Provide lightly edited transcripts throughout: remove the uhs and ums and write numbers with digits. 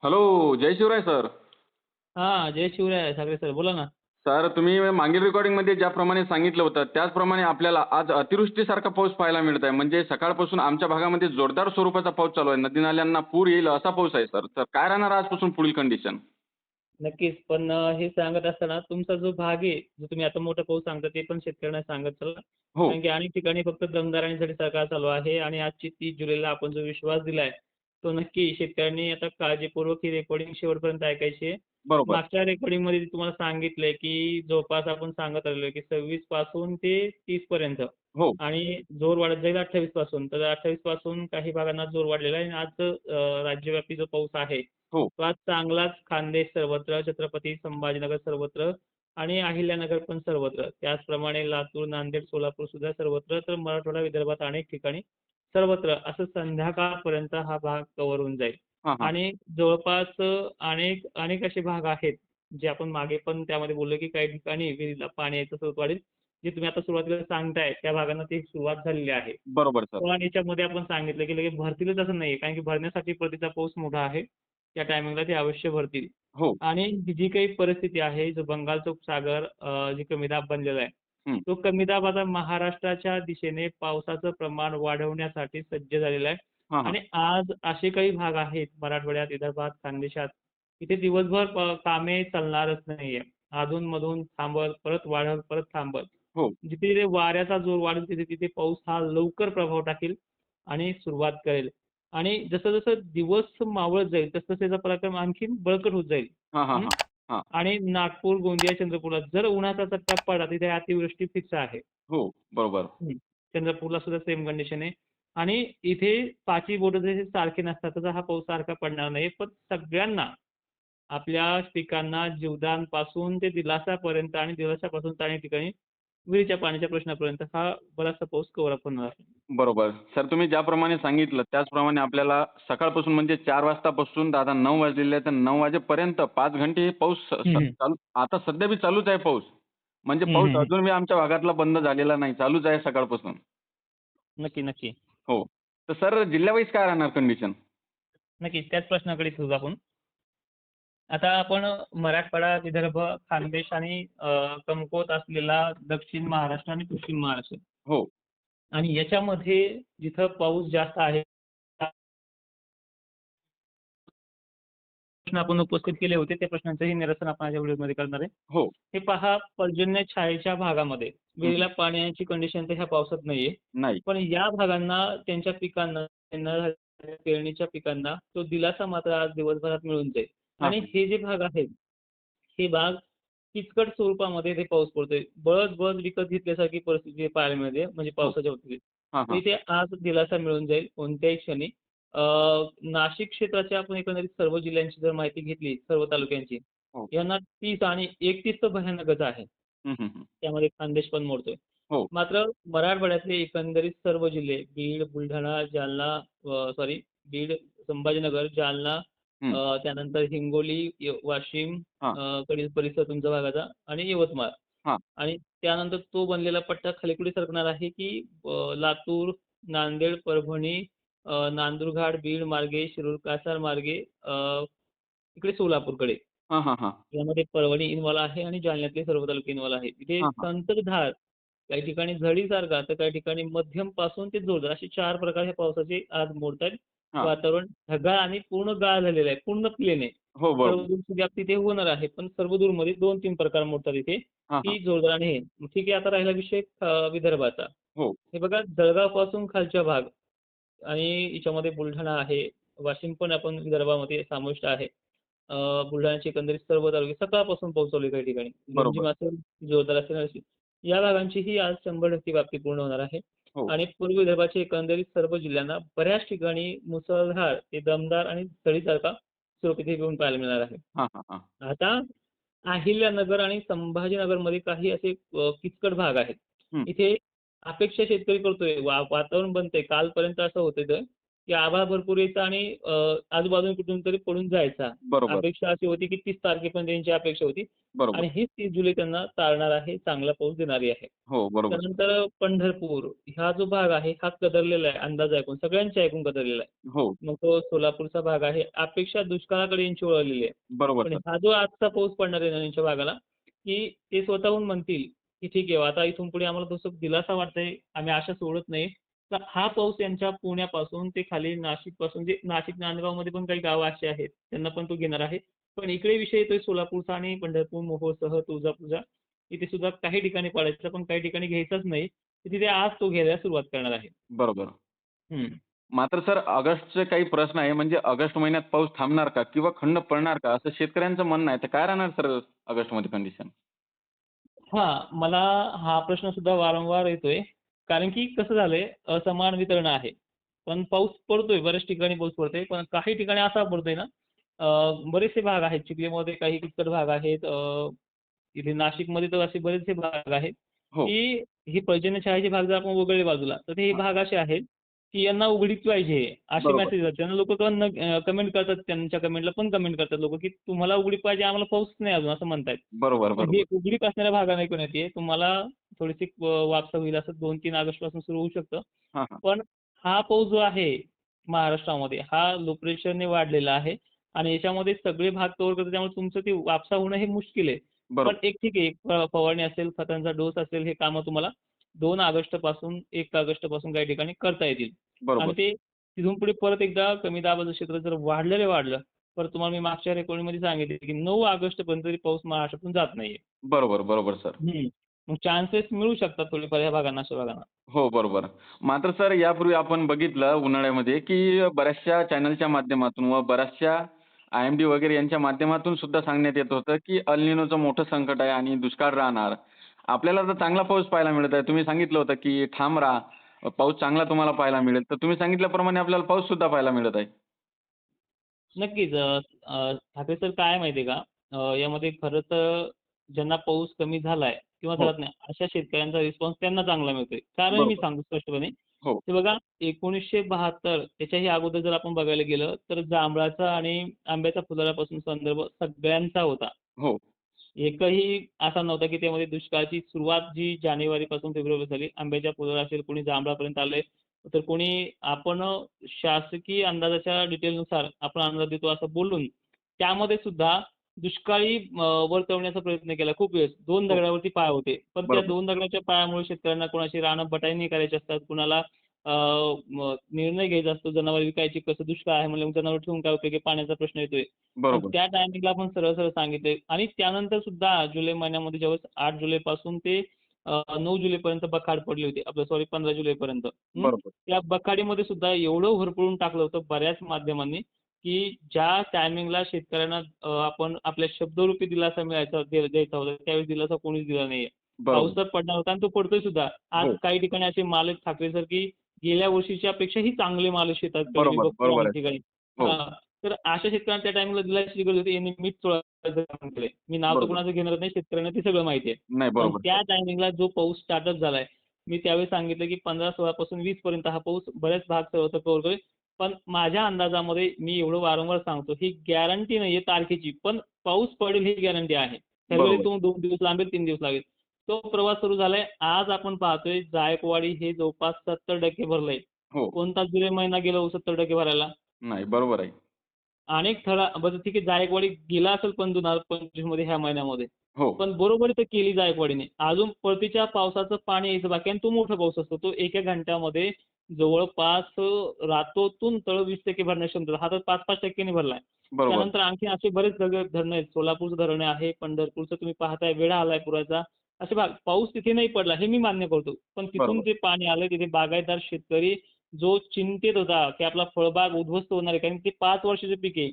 Hello, जय Shivray sir. हां, जय शिवराय सागरे sir बोला ना. सर तुम्ही मागील रेकॉर्डिंगमध्ये ज्याप्रमाणे सांगितलं होतं त्याचप्रमाणे आपल्याला आज अतिवृष्टीसारखा पाऊस पाहायला मिळत आहे. म्हणजे सकाळपासून आमच्या भागामध्ये जोरदार स्वरूपाचा पाऊस चालू आहे. नदी-नाल्यांना पूर येईल असा पाऊस आहे सर. तर काय राहणार आजपासून पुढील कंडिशन? नक्कीच. पण हे सांगत असताना तुमचा जो भाग आहे, जो तुम्ही आता मोठा पाऊस सांगता ते पण शेतकऱ्यांना सांगत चला. हो, कारण की अनेक ठिकाणी फक्त दमदार आणि झडीचा चालू आहे आणि आजची 30 जुलैला आपण जो विश्वास दिलाय, तो नक्की शेतकऱ्यांनी आता काळजीपूर्वक ही रेकॉर्डिंग शेवटपर्यंत ऐकायची आहे. बरोबर. मागच्या रेकॉर्डिंगमध्ये तुम्हाला सांगितलंय, की जवळपास आपण सांगत आलेलो की 26 पासून ते 30 पर्यंत हो, आणि जोर वाढत जाईल 28 पासून. तर 28 पासून काही भागांना जोर वाढलेला आहे आणि आज राज्यव्यापी जो पाऊस आहे, हो. तो आज चांगलाच खान्देश सर्वत्र, छत्रपती संभाजीनगर सर्वत्र आणि अहिल्यानगर पण सर्वत्र. त्याचप्रमाणे लातूर, नांदेड, सोलापूर सुद्धा सर्वत्र, तर मराठवाडा, विदर्भात अनेक ठिकाणी सर्वत्र असं संध्याकाळपर्यंत हा भाग कव्हर होऊन जाईल. हां, हां. आणि जवळपास अनेक अनेक असे भाग आहेत, जे आपण मागे पण त्यामध्ये बोललो, की काही ठिकाणी विहिरीला पाणी यायचं स्रोत वाढेल. जे तुम्ही आता सुरुवातीला सांगताय, त्या भागांना ती सुरुवात झालेली आहे. बरोबर सर. पण याच्यामध्ये आपण सांगितलं, की लगेच भरतीलच असं नाहीये. कारण की भरण्यासाठी परतीचा पाऊस मोठा आहे. त्या टायमिंगला ते अवश्य भरतील. हो. आणि ही जी काही परिस्थिती आहे, जो बंगालचा उपसागर जे कमी दाब बनलेला आहे, हं. तो कमी दाब आता महाराष्ट्राच्या दिशेने पावसाचं प्रमाण वाढवण्यासाठी सज्ज झालेला आहे. हां, हां. आणि आज असे काही भाग आहेत मराठवाड्यात, विदर्भात, खानदेशात, इथे दिवसभर कामे चालणारच नाहीये. अधून-मधून थांबत, परत वाढत, परत थांबत. हो. जिथे वाऱ्याचा जोर वाढेल तिथे-तिथे पाऊस हा लवकर प्रभाव टाकेल आणि सुरुवात करेल. आणि जसं-जसं दिवस मावळत जाईल, तसं त्याचा पराक्रम आणखीन बळकट होत जाईल. हां, हां, हं. हां. हां. आणि नागपूर, गोंदिया, चंद्रपूरला जर उन्हाचा चटका पडला, तिथे अतिवृष्टी फिक्स आहे. हो. बरोबर. हं. चंद्रपूरला सुद्धा सेम कंडिशन आहे. आणि इथे पाची बोटं जसे सारखे नसतात, तसा हा पाऊस सारखा पडणार नाही. पण सगळ्यांना आपल्या पिकांना जीवदानपासून ते दिलासापर्यंत आणि दिलासापासून तर अनेक ठिकाणी विहिरीच्या पाण्याच्या प्रश्नापर्यंत हा बराचसा पाऊस कव्हर अप होणार आहे. बरोबर. सर तुम्ही ज्याप्रमाणे सांगितलं त्याचप्रमाणे आपल्याला सकाळपासून म्हणजे 4 वाजतापासून आता 9 वाजलेले आहेत, तर 9 वाजेपर्यंत 5 घंटे हे पाऊस हं, हं. चालू आता सध्या बी चालूच आहे पाऊस. म्हणजे हं, पाऊस हं, हं. अजून बी आमच्या भागातला बंद झालेला नाही. चालूच आहे सकाळपासून. नक्की, नक्की. हो. तर सर जिल्हा वाईज काय राहणार कंडिशन? नक्कीच त्याच प्रश्नाकडे येऊ आपण. आता आपण मराठवाडा, विदर्भ, खानदेश आणि कमकुवत असलेला दक्षिण महाराष्ट्र आणि पश्चिम महाराष्ट्र हो. आणि याच्यामध्ये जिथं पाऊस जास्त आहे, प्रश्न आपण उपस्थित केले होते. त्या प्रश्नांचंही निरसन आपण माझ्या व्हिडिओमध्ये करणार आहे. हो. हे पहा, पर्जन्य छायेच्या भागामध्ये हं, विहिरीला हं. पाणी येण्याची कंडिशन तर ह्या पावसात नाहीये. नाही. पण या भागांना त्यांच्या पिकांना, त्यांना झालेल्या पेरणीच्या पिकांना तो दिलासा मात्र आज दिवसभरात मिळून जाईल. हां, आणि हां. हे जे भाग आहेत, हे भाग किचकट स्वरूपामध्ये ते पाऊस पडतोय. बळद विकत घेतल्यासारखी परिस्थिती पाहायला मिळते म्हणजे हो. पावसाच्या बाबतीत. हां, तर हां. इथे आज दिलासा मिळून जाईल कोणत्याही क्षणी. अ, नाशिक क्षेत्राच्या आपण एकंदरीत सर्व जिल्ह्यांची जर माहिती घेतली, सर्व तालुक्यांची, हो. यांना 30 आणि 31 तर भयानकच आहे. हं, हं, हं. त्यामध्ये खानदेश पण मोडतोय. हो. मात्र मराठवाड्यातले एकंदरीत सर्व जिल्हे बीड, बुलढाणा, जालना, सॉरी, बीड, संभाजीनगर, जालना, हं. त्यानंतर हिंगोली, वाशिम, हां, कडील परिसर तुमच्या भागाचा आणि यवतमाळ. हां. आणि त्यानंतर तो बनलेला पट्टा खालीकडे सरकणार आहे, की लातूर, नांदेड, परभणी, नांदुरबार, बीड मार्गे, शिरूर, कासार मार्गे इकडे सोलापूरकडे. हां, हां, हां. यामध्ये परभणी इन्व्हॉल्व आहे आणि जालन्यातले सर्व तालुके इन्व्हॉल्व आहेत. इथे हां, हां. संततधार, काही ठिकाणी झडीसारखा, तर काही ठिकाणी मध्यम पासून ते जोरदार असे 4 प्रकार ह्या पावसाचे आज मोडतायत. हां. वातावरण ढगाळ आणि पूर्ण गाळ झालेलं आहे. पूर्ण प्लेन आहे. हो, बरोबर. सर्वदूरची व्याप्ती ते होणार आहे. पण सर्वदूरमध्ये 2-3 प्रकार मोडतात इथे, हां, हां. की जोरदार आणि हे. मग ठीक आहे, आता राहिला विषय विदर्भाचा. हो. हे बघा, जळगावपासून खालचा भाग आणि याच्यामध्ये बुलढाणा आहे. वाशिम पण आपण विदर्भामध्ये समाविष्ट आहे. बुलढाण्याचे एकंदरीत सर्व तालुके सकाळपासून पाऊस चालू आहे काही ठिकाणी. बरोबर. रिमझिम असेल, जोरदार असेल अशी. या भागांचीही आज 100% व्याप्ती पूर्ण होणार आहे. हो. आणि पूर्व विदर्भाचे एकंदरीत सर्व जिल्ह्यांना बऱ्याच ठिकाणी मुसळधार ते दमदार आणि झडीसारखा स्वरूप इथे येऊन पाहायला मिळणार आहे. हां, हां, हां. आता अहिल्यानगर आणि संभाजीनगरमध्ये काही असे किचकट भाग आहेत. हं. इथे अपेक्षा शेतकरी करतोय, वातावरण बनतंय. कालपर्यंत असं होतं की आभाळ भरपूर यायचा आणि आजूबाजूने कुठून तरी पडून जायचा. बरोबर, अपेक्षा अशी होती की 30 तारखेपर्यंत यांची अपेक्षा होती बरोबर. आणि हीच 30 जुलै त्यांना चालणार आहे, चांगला पाऊस देणारी आहे. हो, बरोबर. त्यानंतर पंढरपूर हा जो भाग आहे हा कदरलेला आहे अंदाज ऐकून, सगळ्यांचे ऐकून कदरलेला आहे. हो, मग तो सोलापूरचा भाग आहे. अपेक्षा दुष्काळाकडे यांची वळलेली आहे. बरोबर पण सर. हा जो आजचा पाऊस पडणार आहे ना यांच्या भागाला, की ते स्वतःहून म्हणतील, की ठीक आहे आता इथून पुढे आम्हाला तसं दिलासा वाटतंय, आम्ही आशा सोडत नाही. तर हा पाऊस यांच्या पुण्यापासून ते खाली नाशिकपासून जे नाशिक नांदगावमध्ये पण काही गावं अशी आहेत, त्यांना पण तो घेणार आहे. पण इकडे विषय येतोय सोलापूरचा आणि पंढरपूर, मोहोळसह तुळजापूरचा. इथे सुद्धा काही ठिकाणी पडायचा, पण काही ठिकाणी घ्यायचाच नाही. तर तिथे आज तो घ्यायला सुरुवात करणार आहे. बरोबर. हं. मात्र सर ऑगस्टचे काही प्रश्न आहे म्हणजे ऑगस्ट महिन्यात पाऊस थांबणार का? किंवा खंड पडणार का? असं शेतकऱ्यांचं म्हणणं आहे. तर काय राहणार सर ऑगस्टमध्ये कंडिशन? हां, मला हा प्रश्न सुद्धा वारंवार येतोय. कारण की कसं झालंय, असमान वितरण आहे. पण पाऊस पडतोय, बऱ्याच ठिकाणी पाऊस पडतोय. पण काही ठिकाणी असा पडतोय ना, बरेचसे भाग आहेत. चिखलीमध्ये काही किचकट भाग आहेत. इथे नाशिकमध्ये तर असे बरेचसे भाग आहेत, हो. की ही पर्जन्यछायाचे भाग जर आपण वगळले बाजूला, तर हे हां, भाग असे आहेत, की यांना उघडीक पाहिजे, असे बरोबर. मेसेज येतात. त्यांना लोकं कमेंट करतात, त्यांच्या कमेंटला पण कमेंट करतात लोकं, की तुम्हाला उघडीक पाहिजे, आम्हाला पाऊस नाही अजून असं म्हणतायत. बरोबर, पण हे बरोबर. उघडीक असणाऱ्या भागाने ऐकून येते. तुम्हाला थोडीशी वापसा होईल असं 2-3 ऑगस्टपासून सुरू होऊ शकतं. हां, हां. पण हा पाऊस जो आहे महाराष्ट्रामध्ये, हा लो प्रेशरने वाढलेला आहे आणि याच्यामध्ये सगळे भाग कव्हर करतो. त्यामुळे तुमचं ते वापसा होणं हे मुश्किल आहे. पण बरोबर, एक ठीक आहे, एक फवारणी असेल, खतांचा डोस असेल, हे कामं तुम्हाला 2 ऑगस्टपासून 1 ऑगस्टपासून काही ठिकाणी करता येतील. आणि बरोबर. ते तिथून पुढे परत एकदा कमी दाबाचं क्षेत्र जर वाढलं रे वाढलं, तर तुम्हाला मी मागच्या रेकॉर्डिंगमध्ये सांगितले, की 9 ऑगस्टपर्यंत तरी पाऊस महाराष्ट्रातून जात नाहीये. बरोबर, बरोबर सर. हं. मग चान्सेस मिळू शकतात थोडेफार या भागांना, अशा भागांना. हो, बरोबर. मात्र सर यापूर्वी आपण बघितलं उन्हाळ्यामध्ये, की बऱ्याचशा चॅनलच्या माध्यमातून व बऱ्याचशा आय-एम-डी वगैरे यांच्या माध्यमातून सुद्धा सांगण्यात येत होतं, की अल निनोचं मोठं संकट आहे आणि दुष्काळ राहणार. आपल्याला तर चांगला पाऊस पाहायला मिळत आहे. तुम्ही सांगितलं होतं, की ठाम राहा. पाऊस चांगला तुम्हाला पाहायला मिळेल. तर तुम्ही सांगितल्याप्रमाणे आपल्याला पाऊस सुद्धा पाहायला मिळत आहे. नक्कीच. ठाकरे सर काय आहे माहिती आहे का? यामध्ये खरं तर ज्यांना पाऊस कमी झालाय किंवा हो, झालाच नाही, अशा शेतकऱ्यांचा रिस्पॉन्स त्यांना चांगला मिळतोय. कारण मी बरोबर. सांगतो स्पष्टपणे, हो, हे बघा 1972 त्याच्याही अगोदर जर आपण बघायला गेलं, तर जांभळाचा आणि आंब्याच्या फुलारापासून संदर्भ सगळ्यांचा होता. हो. एकही असा नव्हता, की त्यामध्ये दुष्काळाची सुरुवात जी जानेवारीपासून फेब्रुवारी झाली. आंब्याच्या फुलावर असेल, कोणी जांभळापर्यंत आलंय, तर कोणी आपण शासकीय अंदाजाच्या डिटेलनुसार आपण अंदाज देतो असं बोलून, त्यामध्ये सुद्धा दुष्काळी वर्तवण्याचा प्रयत्न केला खूप वेळेस. 2 हो, दगडावरती पाय होते. पण त्या बरोबर. 2 दगडाच्या पायामुळे शेतकऱ्यांना कोणाची रानं बटाईनी करायची असतात, कुणाला निर्णय घ्यायचा असतो, जनावर विकायची, कसं दुष्काळ आहे म्हणल्यावर जनावर ठेवून काय उपयोग आहे, पाण्याचा प्रश्न येतोय. पण बरोबर. त्या टायमिंगला आपण सरळ-सरळ सांगितलंय आणि त्यानंतर सुद्धा जुलै महिन्यामध्ये ज्यावेळेस 8 जुलैपासून ते 9 जुलैपर्यंत बखाड पडली होती. आपलं सॉरी 15 जुलैपर्यंत. बरोबर. त्या बखाडीमध्ये सुद्धा एवढं होरपळून टाकलं होतं बऱ्याच माध्यमांनी, की ज्या टायमिंगला शेतकऱ्यांना आपण आपल्या शब्दरूपी दिलासा द्यायचा होता, त्यावेळेस दिलासा कोणीच दिला नाहीये. पाऊस बरोबर. तर पडणार होता आणि तो पडतोय सुद्धा. आज हो. काही ठिकाणी असे माल आहेत ठाकरे सर, की गेल्या वर्षीच्या पेक्षाही चांगले माल शेताकडे मी बरोबर, बघतोय बरोबर अनेक आहे सर. ठिकाणी. हो. हां. तर अशा शेतकऱ्यांना त्या टायमिंगला दिलासाची गरज होती. यांनी मीठ चोळायचं काम केलंय. मी नाव तर बरोबर. कुणाचं घेणार नाही. शेतकऱ्यांना ते सगळं माहिती आहे. नाही पण बरोबर सर. त्या टायमिंगला जो पाऊस स्टार्टअप झालाय, मी त्यावेळी सांगितलं, की 15-16 पासून 20 पर्यंत हा पाऊस बऱ्याच भाग सर्वत्र कव्हर करेल. पण माझ्या अंदाजामध्ये मी एवढं वारंवार सांगतो, ही गॅरंटी नाहीये तारखेची, पण पाऊस पडेल ही गॅरंटी आहे. बरोबर. फरवरीतून 2 दिवस लांबेल, 3 दिवस लागेल. तो प्रवास सुरू झालाय. आज आपण पाहतोय जायकवाडी हे जवळपास 70% भरलंय. हो. कोणता जुलै महिना गेला हो 70% भरायला? नाही बरोबर आहे. अनेक बरं ठीक आहे जायकवाडी गेला असेल पण 2025 मध्ये ह्या महिन्यामध्ये. हो. पण बरोबर तर केली जायकवाडीने. अजून परतीच्या पावसाचं पाणी यायचं बाकी आहे आणि तो मोठा पाऊस असतो. तो एका घंट्यामध्ये जवळपास रातोतून तळ 20% भरण्याची क्षमता. हा तर 5-5% ने भरलाय. बरोबर. त्यानंतर आणखी असे बरेच धरणं आहेत. सोलापूरचं धरण आहे, पंढरपूरचं तुम्ही पाहताय वेढा आलाय पुराचा. असे भाग पाऊस तिथे नाही पडला हे मी मान्य करतो. पण तिथून बरोबर. जे पाणी आलंय तिथे बागायतदार शेतकरी जो चिंतेत होता, की आपला फळबाग उद्ध्वस्त होणार आहे. कारण ते 5 वर्षाचं पीक आहे.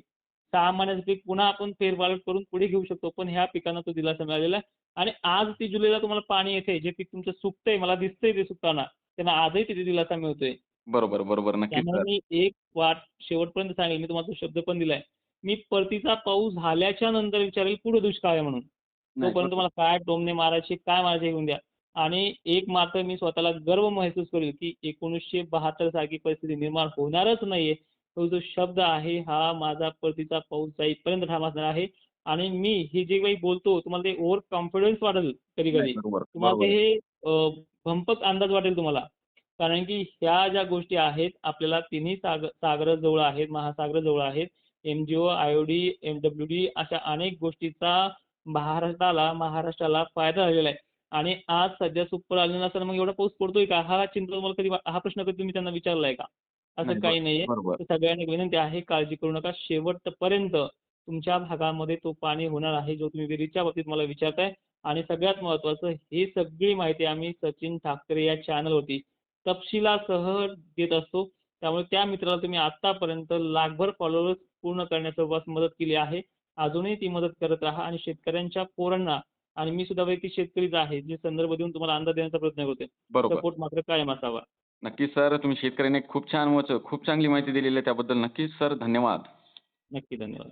6 महिन्याचं पीक पुन्हा आपण फेरपालट करून पुढे घेऊ शकतो. पण ह्या पिकांना तो दिलासा मिळालेला आहे. आणि आज 30 जुलैला तुम्हाला पाणी येतंय. जे पीक तुमचं सुकतंय, मला दिसतंय ते सुकताना. त्यांना आजही तिथे दिलासा मिळतोय. बरोबर, बरोबर. नक्कीच त्यामुळे सर. मी एक वाट शेवटपर्यंत सांगेल. मी तुम्हाला तो शब्द पण दिलाय. मी परतीचा पाऊस झाल्याच्या नंतर विचारेल पुढे दुष्काळ आहे म्हणून. नाही तोपर्यंत बरोबर. मला काय टोमणे मारायचे, काय मारायचे घेऊन द्या. आणि एक मात्र मी स्वतःला गर्व महसूस करेल, की 1972 सारखी परिस्थिती निर्माण होणारच नाहीये. तो जो शब्द आहे हा माझा परतीचा पाऊस जाईपर्यंत ठाम असणार आहे. आणि मी हे जे काही बोलतो तुम्हाला ते ओव्हर कॉन्फिडन्स वाटेल नाही, कधी-कधी. बरोबर, तुम्हाला ते बरोबर आहे. हे भंपक अंदाज वाटेल तुम्हाला. कारण की ह्या ज्या गोष्टी आहेत आपल्याला तिन्ही सागरं जवळ आहेत, महासागरं जवळ आहेत. एन-जी-ओ, आय-ओ-डी, एम-डब्ल्यू-डी अशा अनेक गोष्टीचा महाराष्ट्राला फायदा झालेला आहे. आणि आज सध्या सुपर आलं नसताना मग एवढा पाऊस पडतोय का? हा चिंता तुम्हाला कधी हा प्रश्न कधी तुम्ही त्यांना विचारलाय का? असं नाही, काही नाहीये. बरोबर. तर सगळ्यांना एक विनंती आहे, काळजी करू नका. शेवटपर्यंत तुमच्या भागामध्ये तो पाणी होणार आहे, जो तुम्ही विहिरीच्या बाबतीत मला विचारताय. आणि सगळ्यात महत्त्वाचं ही सगळी माहिती आम्ही सचिन ठाकरे या चॅनलवरती तपशिलासह देत असतो. त्यामुळे त्या मित्राला तुम्ही आत्तापर्यंत लाखभर फॉलोअर्स पूर्ण करण्यास मदत केली आहे. अजूनही ती मदत करत राहा आणि शेतकऱ्यांच्या पोरांना आणि मी सुद्धा वैयक्तिक शेतकरीच आहे, जे संदर्भ देऊन तुम्हाला अंदाज देण्याचा प्रयत्न करतोय. बरोबर. सपोर्ट मात्र कायम असावा. नक्कीच सर, तुम्ही शेतकऱ्यांना एक खूप छान खूप चांगली माहिती दिलेली आहे त्याबद्दल नक्कीच सर धन्यवाद. नक्की, धन्यवाद.